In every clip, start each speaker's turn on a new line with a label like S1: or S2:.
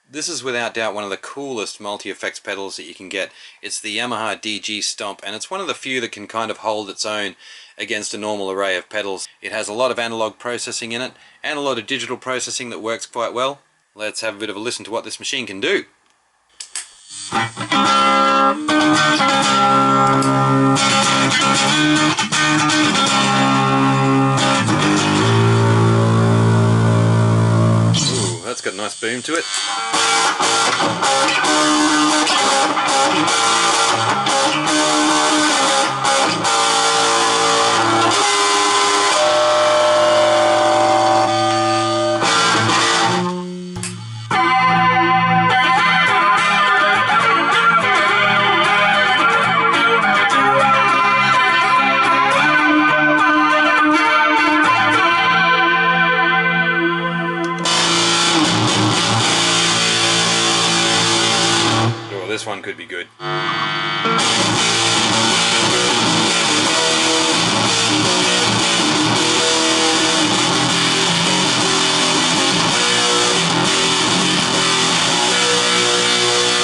S1: This is without doubt one of the coolest multi-effects pedals that you can get. It's the Yamaha DG Stomp, and it's one of the few that can kind of hold its own against a normal array of pedals. It has a lot of analog processing in it, and a lot of digital processing that works quite well. Let's have a bit of a listen to what this machine can do. Ooh, that's got a nice boom to it. This one could be good.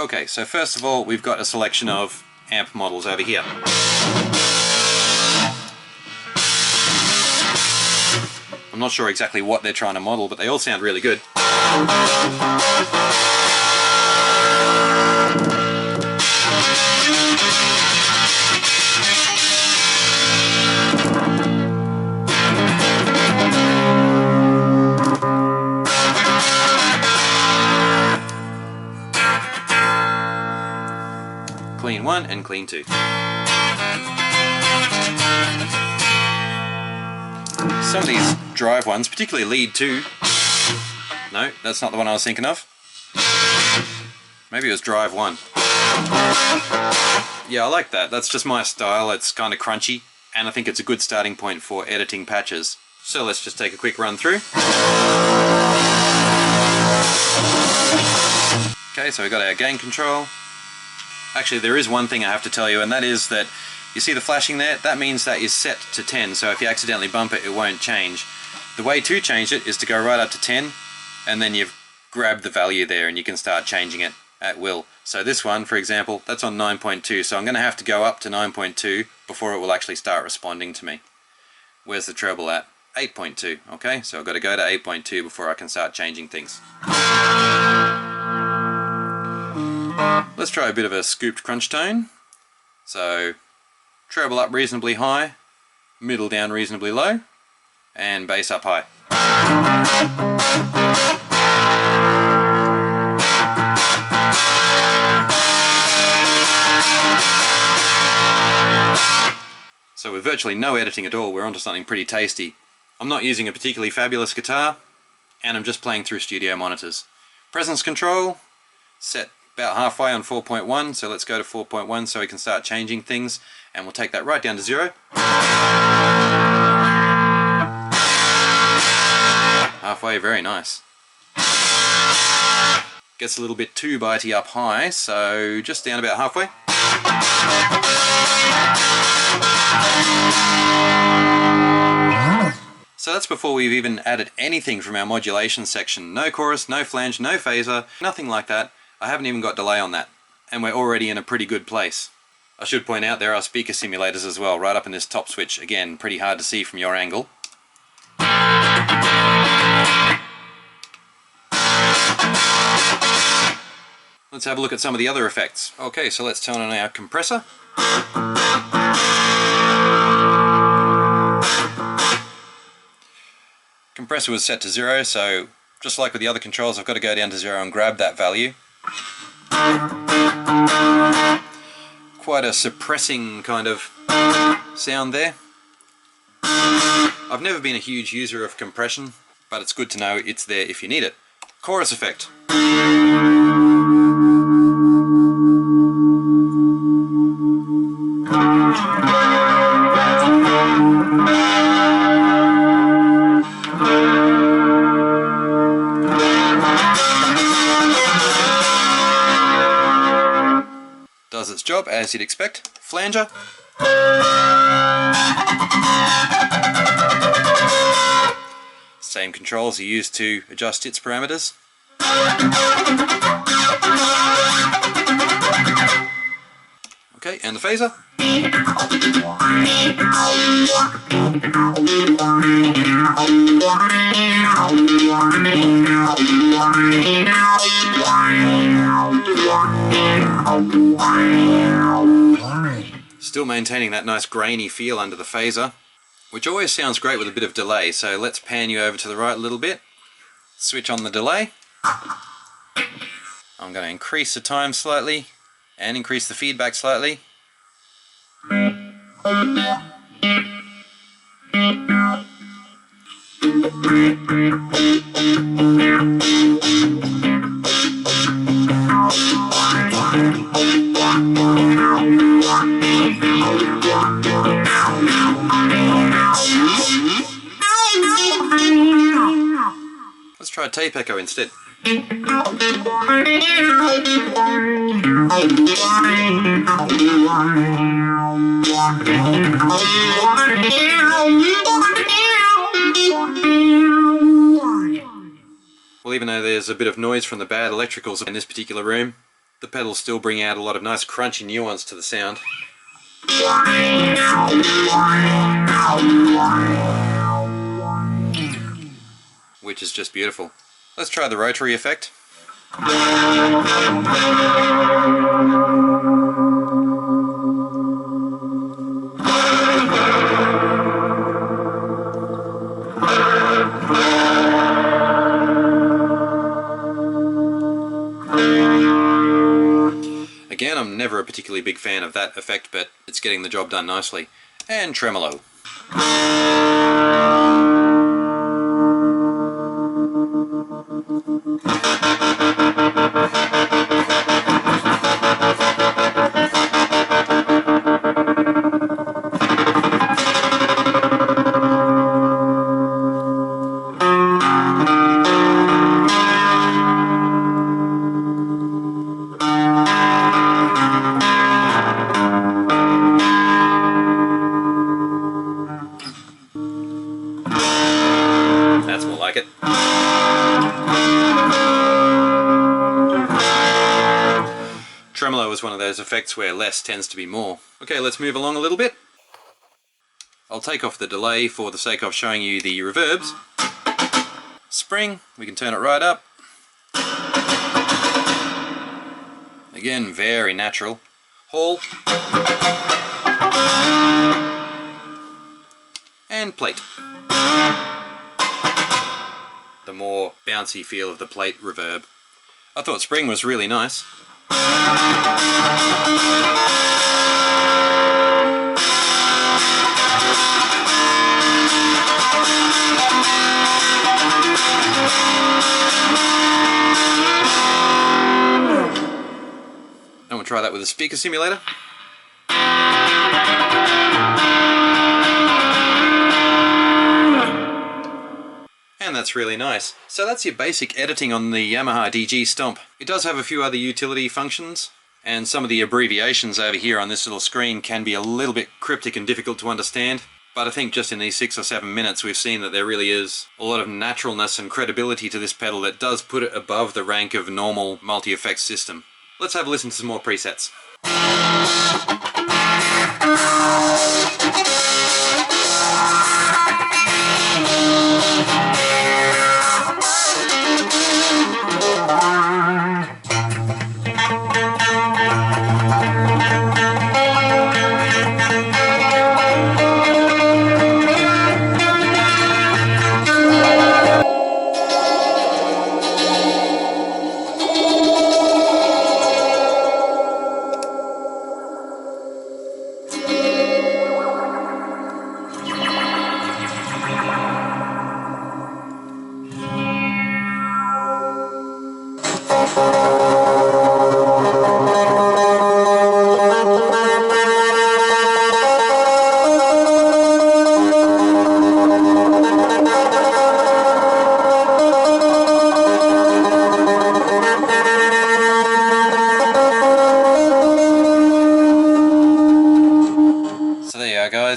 S1: Okay, so first of all, we've got a selection of amp models over here. I'm not sure exactly what they're trying to model, but they all sound really good. Clean 1 and clean 2. Some of these drive ones, particularly lead 2. No, that's not the one I was thinking of. Maybe it was drive 1. Yeah, I like that. That's just my style. It's kind of crunchy, and I think it's a good starting point for editing patches. So let's just take a quick run through. Okay, so we've got our gain control. Actually, there is one thing I have to tell you, and that is that you see the flashing there? That means that is set to 10, so if you accidentally bump it, it won't change. The way to change it is to go right up to 10, and then you've grabbed the value there and you can start changing it at will. So this one, for example, that's on 9.2, so I'm going to have to go up to 9.2 before it will actually start responding to me. Where's the treble at? 8.2, okay? So I've got to go to 8.2 before I can start changing things. Let's try a bit of a scooped crunch tone. So treble up reasonably high, middle down reasonably low, and bass up high. So with virtually no editing at all, we're onto something pretty tasty. I'm not using a particularly fabulous guitar, and I'm just playing through studio monitors. Presence control, set about halfway on 4.1, so let's go to 4.1 so we can start changing things, and we'll take that right down to 0. Halfway, very nice. Gets a little bit too bitey up high, so just down about halfway. So that's before we've even added anything from our modulation section. No chorus, no flange, no phaser, nothing like that. I haven't even got delay on that, and we're already in a pretty good place. I should point out there are speaker simulators as well, right up in this top switch. Again, pretty hard to see from your angle. Let's have a look at some of the other effects. Okay, so let's turn on our compressor. Compressor was set to 0, so just like with the other controls, I've got to go down to 0 and grab that value. Quite a suppressing kind of sound there. I've never been a huge user of compression, but it's good to know it's there if you need it. Chorus effect. Does its job as you'd expect. Flanger. Same controls you use to adjust its parameters. and the phaser. Still maintaining that nice grainy feel under the phaser, which always sounds great with a bit of delay, so let's pan you over to the right a little bit. Switch on the delay. I'm going to increase the time slightly and increase the feedback slightly. Let's try a tape echo instead. Well, even though there's a bit of noise from the bad electricals in this particular room, the pedals still bring out a lot of nice crunchy nuance to the sound. Which is just beautiful. Let's try the rotary effect. Again, I'm never a particularly big fan of that effect, but it's getting the job done nicely. And tremolo. That's more like it. Tremolo is one of those effects where less tends to be more. Okay, let's move along a little bit. I'll take off the delay for the sake of showing you the reverbs. Spring, we can turn it right up. Again, very natural. Hall. And plate. The more bouncy feel of the plate reverb. I thought spring was really nice. And we'll try that with a speaker simulator. And that's really nice. So that's your basic editing on the Yamaha DG Stomp. It does have a few other utility functions, and some of the abbreviations over here on this little screen can be a little bit cryptic and difficult to understand. But I think just in these 6 or 7 minutes we've seen that there really is a lot of naturalness and credibility to this pedal that does put it above the rank of normal multi-effects system. Let's have a listen to some more presets.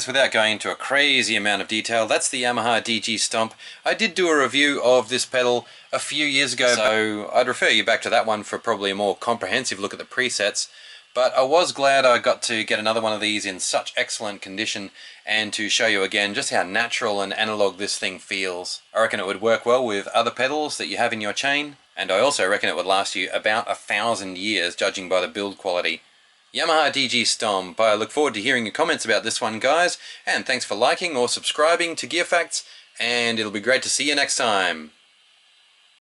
S1: Without going into a crazy amount of detail, that's the Yamaha DG Stomp. I did do a review of this pedal a few years ago, so I'd refer you back to that one for probably a more comprehensive look at the presets. But I was glad I got to get another one of these in such excellent condition and to show you again just how natural and analog this thing feels. I reckon it would work well with other pedals that you have in your chain, and I also reckon it would last you about 1,000 years judging by the build quality. Yamaha DG Stomp. I look forward to hearing your comments about this one, guys, and thanks for liking or subscribing to Gear Facts, and it'll be great to see you next time.